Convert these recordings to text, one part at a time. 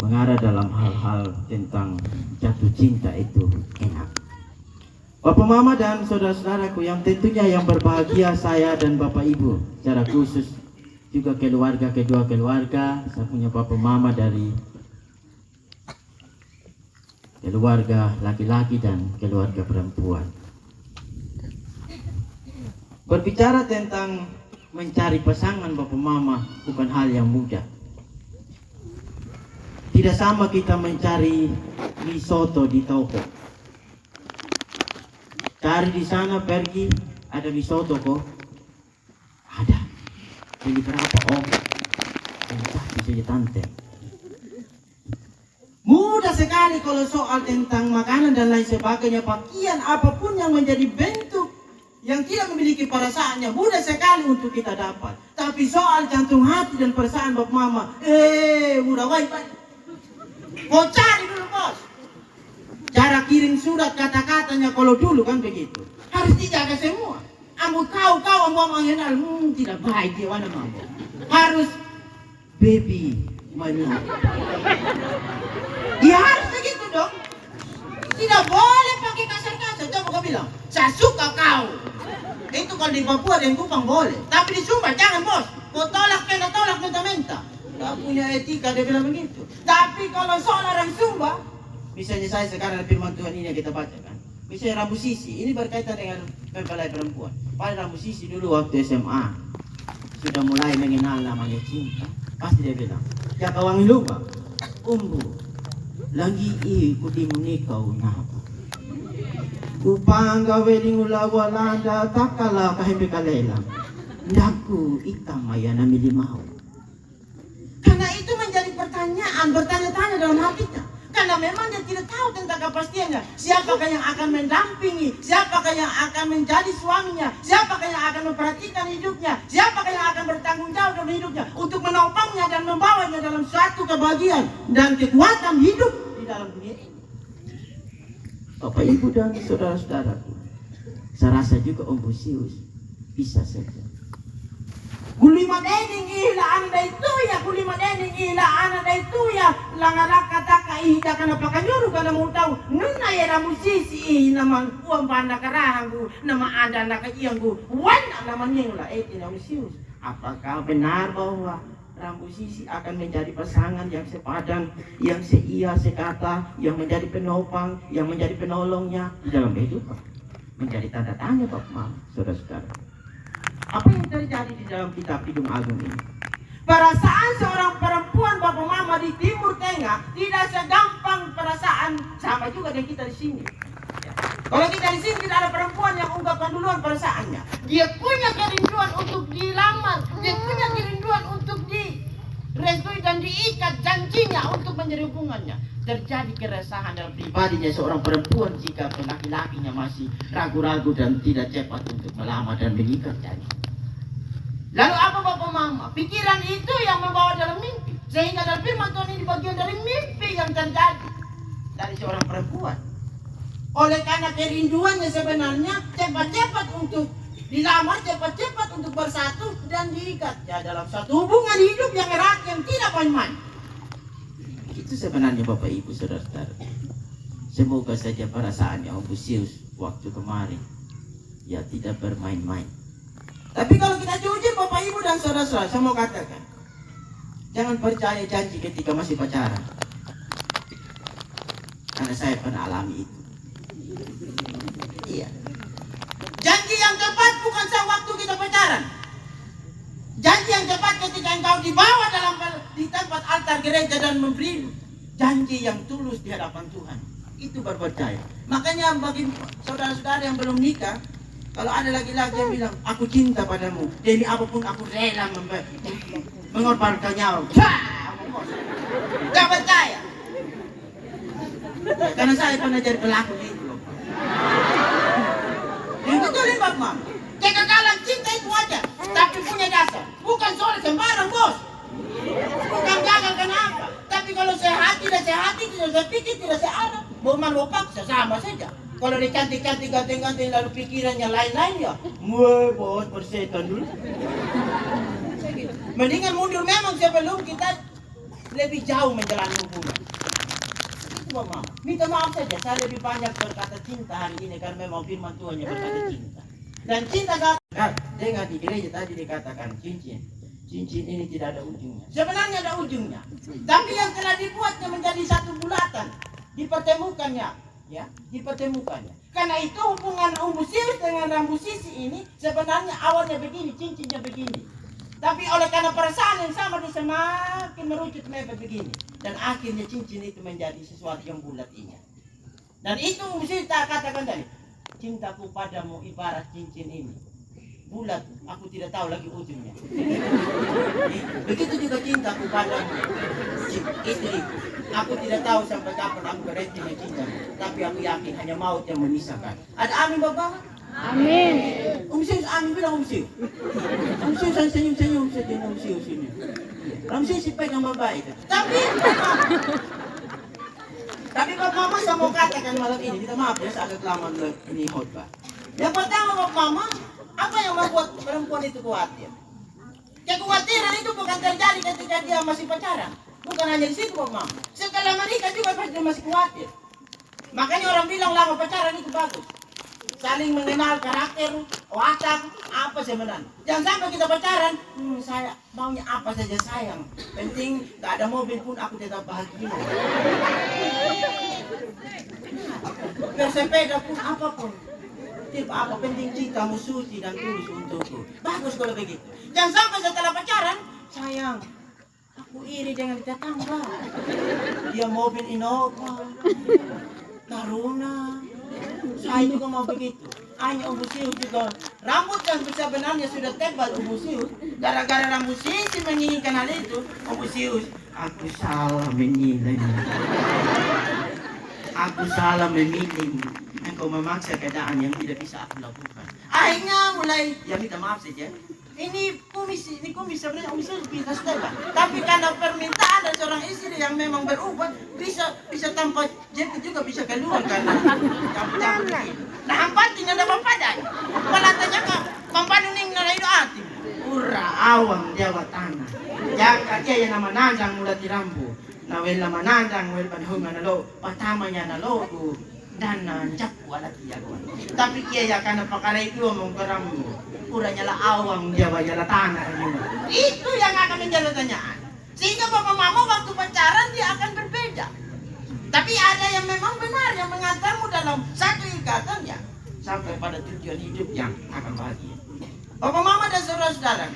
mengarah dalam hal-hal tentang jatuh cinta itu enak. Bapak Mama dan saudara-saudaraku yang tentunya yang berbahagia, saya dan Bapak Ibu secara khusus, juga keluarga, kedua keluarga. Saya punya Bapak Mama dari keluarga laki-laki dan keluarga perempuan. Berbicara tentang mencari pasangan Bapak Mama bukan hal yang mudah. Tidak sama kita mencari mie soto di toko. Cari di sana, pergi, ada mie soto kok? Ada. Beli berapa om? Entah, bisa tante. Mudah sekali kalau soal tentang makanan dan lain sebagainya, pakaian apapun yang menjadi bentuk yang tidak memiliki perasaannya, mudah sekali untuk kita dapat. Tapi soal jantung hati dan perasaan Bapak Mama, mudah baik. Kau cari dulu bos. Cara kirim surat kata-katanya kalau dulu kan begitu. Harus dijaga semua. Ambo kau mengenal, tidak baik dia mana mambo. Harus baby mana. Ya harus begitu dong. Tidak boleh pakai kasar-kasar. Coba kau bilang, saya suka kau. Itu kalau di Papua dan Kupang boleh. Tapi di Sumba jangan bos. Kau tolak minta-minta. Tidak punya etika, dia bilang begitu. Tapi kalau soal orang Sumba, misalnya saya sekarang firman Tuhan ini yang kita baca kan. Misalnya Rambu Sisi, ini berkaitan dengan mempelai perempuan. Pada Rambu Sisi dulu waktu SMA, sudah mulai mengenal namanya cinta. Pasti dia bilang, ya kawangi lupa, umbu, lagi ikutimu nikau napa. Kupangga wedding ula walanda, takala kahimpi kalelang. Ndaku ikamaya namili mau. Karena itu menjadi pertanyaan, bertanya-tanya dalam hatinya. Karena memang dia tidak tahu tentang kepastiannya. Siapakah yang akan mendampingi? Siapakah yang akan menjadi suaminya? Siapakah yang akan memperhatikan hidupnya? Siapakah yang akan bertanggung jawab dalam hidupnya? Untuk menopangnya dan membawanya dalam suatu kebahagiaan dan kekuatan hidup di dalam dunia ini. Bapak, Ibu, dan saudara-saudaraku, saya rasa juga Om Busius bisa saja. Kulima dening ihla anda itu ya, kulima dening ihla anda itu ya, langarak kata ihda kana pakanyuru kana mau tahu nuna ya Rambu Sisi nama uang panda karahangu nama ada nak ianggu wana nama nyengla Rambu Sisi. Apakah benar bahwa Rambu Sisi akan menjadi pasangan yang sepadan, yang seia sekata, yang menjadi penopang, yang menjadi penolongnya di dalam kehidupan? Menjadi tanda tanya Bapak Mama, saudara-saudara. Apa yang terjadi di dalam kitab Kidung Agung ini? Perasaan seorang perempuan Bapak Mama di Timur Tengah tidak segampang perasaan sama juga dengan kita di sini. Kalau kita di sini tidak ada perempuan yang ungkapkan duluan perasaannya. Dia punya kerinduan untuk dilamar, dia punya kerinduan untuk direstui dan diikat janjinya untuk menjadi hubungannya. Terjadi keresahan dalam pribadinya seorang perempuan jika laki-lakinya masih ragu-ragu dan tidak cepat untuk melamar dan mengikat janji. Lalu apa Bapak Mama? Pikiran itu yang membawa dalam mimpi. Sehingga dalam firman Tuhan ini bagian dari mimpi yang terjadi dari seorang perempuan. Oleh karena kerinduannya sebenarnya cepat-cepat untuk dilamar, cepat-cepat untuk bersatu dan diikat ya dalam satu hubungan hidup yang erat yang tidak main-main. Itu sebenarnya Bapak Ibu saudara-saudara. Semoga saja perasaannya Om Busius waktu kemarin ya tidak bermain-main. Tapi kalau kita jujur Bapak Ibu dan saudara-saudara, saya mau katakan, jangan percaya janji ketika masih pacaran. Karena saya pernah alami itu. Iya. Janji yang tepat bukan sewaktu kita pacaran. Janji yang tepat ketika engkau dibawa di tempat altar gereja dan memberi janji yang tulus di hadapan Tuhan. Itu berpercaya. Makanya bagi saudara-saudara yang belum nikah, kalau ada laki-laki yang bilang, aku cinta padamu, demi apapun aku rela mengorbankan nyawa. Gak percaya. Karena saya pernah jadi pelaku itu. Yang betulin Bapak Mama, kegagalan cinta itu wajar, tapi punya dasar. Bukan soal sembarang bos. Bukan gagal kenapa. Tapi kalau sehat, tidak saya pikir, tidak searah. Mau paksa sama saja. Kalau dia cantik-cantik, ganteng-ganteng, lalu pikirannya lain-lain ya, bos bersetan dulu. Mendingan mundur memang sebelum kita lebih jauh menjalani hubungan. Itu Mama. Minta maaf saja, saya lebih banyak berkata cinta hari ini karena memang firman Tuhan yang berkata cinta. Dan cinta dengar di gereja tadi dikatakan cincin. Cincin ini tidak ada ujungnya. Sebenarnya ada ujungnya. Tapi yang telah dibuatnya menjadi satu bulatan, dipertemukannya, ya, dipertemukannya. Karena itu hubungan Umbusius dengan Rambusisi ini sebenarnya awalnya begini, cincinnya begini. Tapi oleh karena perasaan yang sama dia semakin merucut mepet begini. Dan akhirnya cincin itu menjadi sesuatu yang bulat ini. Dan itu Umbusius katakan tadi, cintaku padamu ibarat cincin ini. Bulat, aku tidak tahu lagi ujungnya. Begitu juga cintaku padamu. Itu. Aku tidak tahu sampai kapan aku berhenti mencintamu. Tapi aku yakin hanya maut yang memisahkan. Ada amin Bapak? Amin. Umsius, amin bilang Umsius. Umsius senyum-senyum saja Umsius ini. Umsius si pegang Bapak itu. Tapi Bapak Mama saya mau katakan malam ini, kita maaf ya saya agak lama ini khotbah. Yang pertama Bapak Mama, apa yang membuat perempuan itu khawatir? Kekhawatiran itu bukan terjadi ketika dia masih pacaran. Bukan hanya di situ Bapak Mama. Setelah menikah juga pasti dia masih khawatir. Makanya orang bilang lama pacaran itu bagus. Saling mengenal karakter, watak, apa sebenarnya. Jangan sampai kita pacaran, saya maunya apa saja sayang. Penting gak ada mobil pun aku tetap bahagia. Bersepeda pun apapun. Tidak apa penting cintamu suci dan tulus untukku. Bagus kalau begitu. Jangan sampai setelah pacaran, sayang, aku iri dengan tetangga. Dia mobil Innova, Taruna. Saya juga mau begitu. Hanya Umbusius juga rambut yang sebenarnya sudah tebal Umbusius. Gara-gara Rambusisi menginginkan hal itu, Umbusius, aku salah menilai. Aku salah memilih. Engkau memaksa keadaan yang tidak bisa aku lakukan. Akhirnya mulai, ya minta maaf saja. Ini kumis sebenarnya Umbusius bisa setelah. Tapi karena permintaan dari seorang istri yang memang berubah, bisa tanpa jepit juga bisa keluar karena campur-campur begini. Nah hampatin ada papadai. Palatanya kak, pampaduning na itu ati. Ura awang Jawa tanah. Jaka dia yang nama nanjang mula tirambu. Nawel nama nanjang wel panhungan na lo, patamanya na lo dan jakku alat dia. Tapi dia ya karena pakarai itu mong karambu. Uranya lah awang Jawa jala tanah. Itu yang akan menjadi pertanyaan. Sehingga Bapak Mama waktu pacaran dia akan berbeda. Tapi ada yang memang benar yang mengantarmu dalam satu ikatan ya sampai pada tujuan hidup yang akan bahagia. Bapak Mama dan saudara-saudara,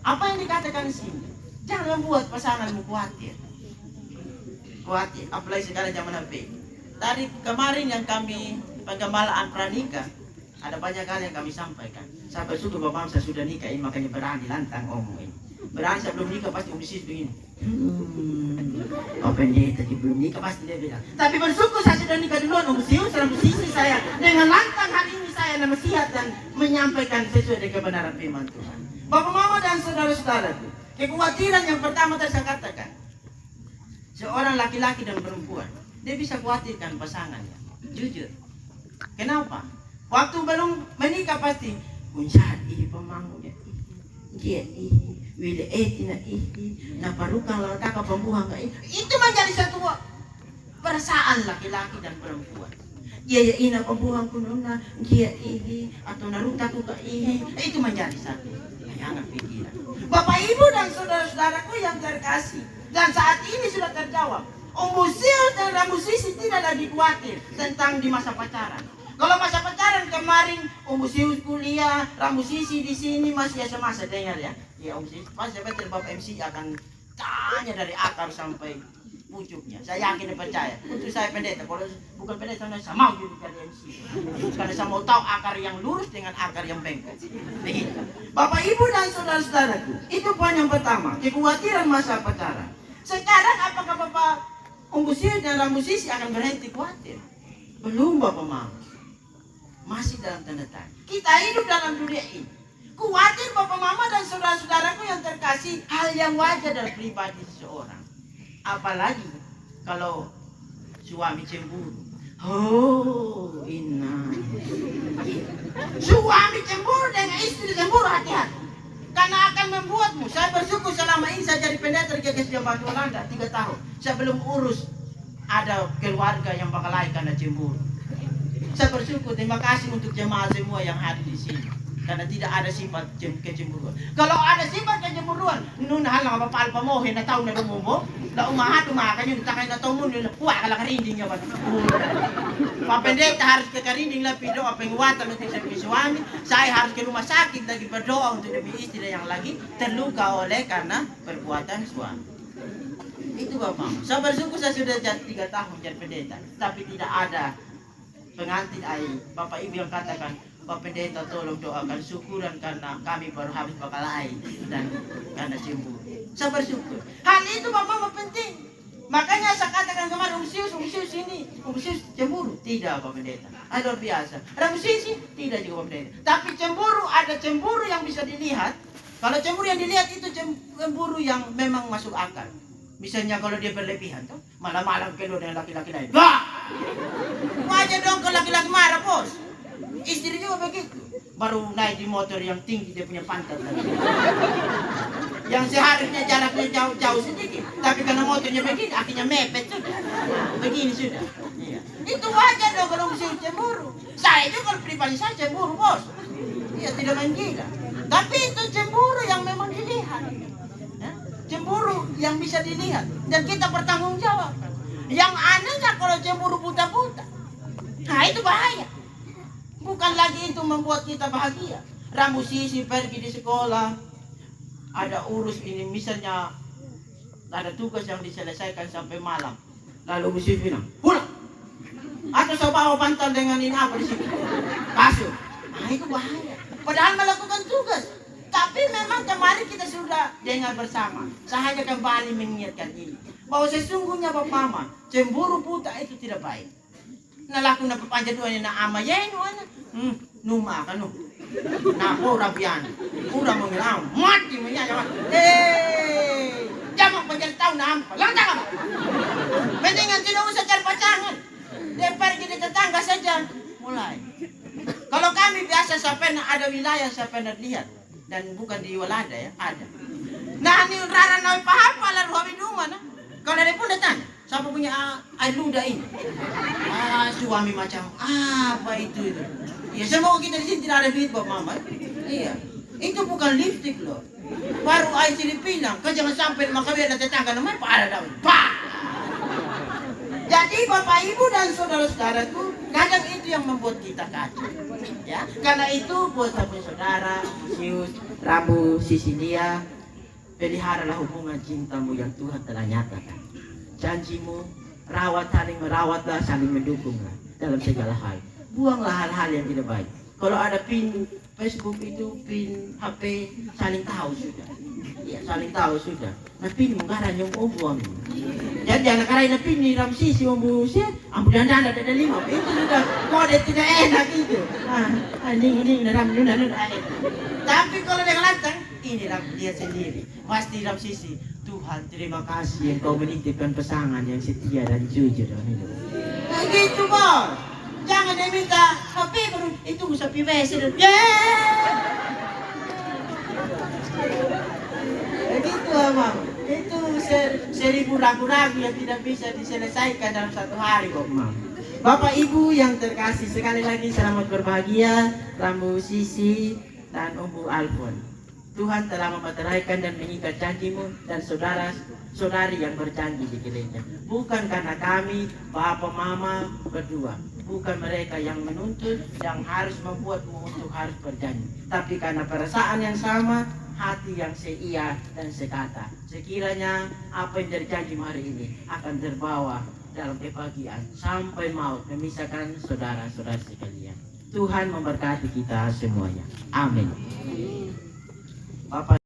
apa yang dikatakan di sini? Jangan buat pasanganmu khawatir. Khawatir, apalagi sekarang zaman HP. Tadi kemarin yang kami pengembalaan pranikah, ada banyak hal yang kami sampaikan. Saya bersyukur Bapak saya sudah nikah ini, makanya berani lantang omongin. Berani sebelum nikah pasti Umbusius begini. Opennya tadi belum nikah pasti dia bilang. Tapi bersyukur saya sudah nikah duluan Umbusius, Rambusisi saya dengan lantang hari ini saya nasihat dan menyampaikan sesuai dengan kebenaran firman Tuhan. Bapak Mama dan saudara-saudaraku, kekhawatiran yang pertama tadi saya katakan, seorang laki-laki dan perempuan dia bisa khawatirkan pasangannya. Jujur. Kenapa? Waktu belum menikah pasti kuncat pemangnya. Dia wile etina naparukan lalaka pembuang itu menjadi satu perasaan laki-laki dan perempuan. Dia ina pembuang kununa dia atau naruta kuka itu menjadi satu bayangan pikiran. Bapak Ibu dan saudara-saudaraku yang terkasih, dan saat ini sudah terjawab. Umbusius dan Rambusisi tidak lagi khawatir tentang di masa pacaran. Kalau masa pacaran kemarin Umbusius kuliah, Rambusisi di sini masih masa dengar ya. Ya Umbusius pasti betul Bapak MC akan tanya dari akar sampai pucuknya. Saya yakin dan percaya. Untuk saya pendeta, kalau bukan pendeta saya mau jadi MC. Karena saya mau tahu akar yang lurus dengan akar yang bengkok. Begitu. Bapak Ibu dan saudara-saudaraku, itu poin yang pertama, kekhawatiran masa pacaran. Sekarang apakah Bapak Umbusius dan Rambusisi akan berhenti khawatir? Belum Bapak Mama. Masih dalam tanda tanya. Kita hidup dalam dunia ini. Khawatir Bapak Mama dan saudara-saudaraku yang terkasih, hal yang wajar dalam pribadi seseorang. Apalagi kalau suami cemburu. Oh, suami cemburu dengan istri cemburu, hati-hati. Karena akan membuatmu. Saya bersyukur selama ini saya jadi pendeta di kerja ke Batu Walanda 3 tahun. Saya belum urus ada keluarga yang bakalai karena cemburu. Saya bersyukur, terima kasih untuk jemaah semua yang hadir di sini. Karena tidak ada sifat kecemburuan. Kalau ada sifat kecemburuan, nun halang apa palpa mo na tahu na lumumbo, na umahat umakanyo takay na tomo nila, wah kala karinding niya ba. Papendeta harus ke karinding lah pido apa yang watan untuk demi suami, saya harus ke rumah sakit lagi berdoa untuk demi istri yang lagi terluka oleh karena perbuatan suami. Itu Bapak. Saya bersyukur saya sudah 3 tahun jadi pendeta, tapi tidak ada pengantin air. Bapak Ibu yang katakan, Pak Pendeta tolong doakan syukuran karena kami baru habis bakalai dan karena cemburu. Saya bersyukur. Hal itu Bapak penting. Makanya saya katakan kemarin umsius ini, umsius cemburu. Tidak Pak Pendeta. Luar biasa. Ada musisi? Tidak juga Pak Pendeta. Tapi cemburu, ada cemburu yang bisa dilihat. Kalau cemburu yang dilihat itu cemburu yang memang masuk akal. Misalnya kalau dia berlebihan tuh, malam-malam keluar dengan laki-laki lain. Wah! Wajar dong kalau laki-laki marah bos. Istri juga begitu. Baru naik di motor yang tinggi dia punya pantat lagi. Yang seharusnya jaraknya jauh sedikit, tapi karena motornya begini akhirnya mepet sudah. Begini sudah. Iya. Itu wajar dong kalau mesti cemburu. Saya juga kalau pribadi saya cemburu bos. Iya tidak main gila. Tapi itu cemburu yang memang dilihat. Ya? Cemburu yang bisa dilihat dan kita bertanggung jawab. Yang anehnya kalau cemburu buta-buta, nah itu bahaya. Bukan lagi itu membuat kita bahagia. Musisi pergi di sekolah, ada urus ini, misalnya ada tugas yang diselesaikan sampai malam. Lalu musisi bilang, pulang. Atau saya bawa bantal dengan ini apa di sini? Kasur. Nah itu bahaya. Padahal melakukan tugas. Tapi memang kemarin kita sudah dengar bersama. Saya hanya kembali mengingatkan ini. Bahwa sesungguhnya Bapak Mama, cemburu buta itu tidak baik. Nalaku na papanjad doon na ama yan ano numa ka no na pura biyan pura mo ngilang mati mo niya jamang panjad tao na am lang ka ba mendingan tinuusap sa pacangan pergi di tetangga saja mulai. Kalau kami biasa sampai ada wilayah sampai lihat dan bukan di Walanda ya ada. Nah ini rara na pahapa lalu kami rumah na. Kalau ada pun datang, siapa punya aluda ini? Suami macam apa itu? Ya semoga kita di sini tidak ada duit Bapak Mama. Iya, itu bukan lipstick loh. Baru air Filipina, kan jangan sampai makanya ada tetangga namanya Pak ada daun. Pak. Jadi Bapak Ibu dan saudara-saudaraku, kadang itu yang membuat kita kacau. Ya, karena itu buat saudara, Sius, Rabu, Sisilia. Peliharalah hubungan cintamu yang Tuhan telah nyatakan. Janjimu, saling merawatlah, saling mendukunglah dalam segala hal. Buanglah hal-hal yang tidak baik. Kalau ada pin Facebook itu, pin HP, saling tahu sudah. Ya, saling tahu sudah. Nah pin mungkaran yung buang. Jadi anak karay na pin ni Ramsisi membusia, ambudan ada 5. Itu sudah kode tidak enak itu. Ini nuna. Tapi kalau dengan lantang, ini dia sendiri. Pasti Ramsisi, Tuhan terima kasih Engkau menitipkan pasangan yang setia dan jujur dalam hidup. Nah gitu bos. Jangan dia minta HP baru itu bisa PWS dan begitu Abang. Itu 1000 ragu-ragu yang tidak bisa diselesaikan dalam satu hari Bapak. Bapak Ibu yang terkasih, sekali lagi selamat berbahagia Rambu Sisi dan Umbu Alfon. Tuhan telah memeteraikan dan mengikat janjimu dan saudara-saudari yang berjanji di gereja. Bukan karena kami, Bapak Mama berdua. Bukan mereka yang menuntut, yang harus membuatmu untuk harus berjanji. Tapi karena perasaan yang sama, hati yang seia dan sekata. Sekiranya apa yang terjadi hari ini akan terbawa dalam kebahagiaan sampai maut memisahkan saudara-saudara sekalian. Tuhan memberkati kita semuanya. Amin. Bapak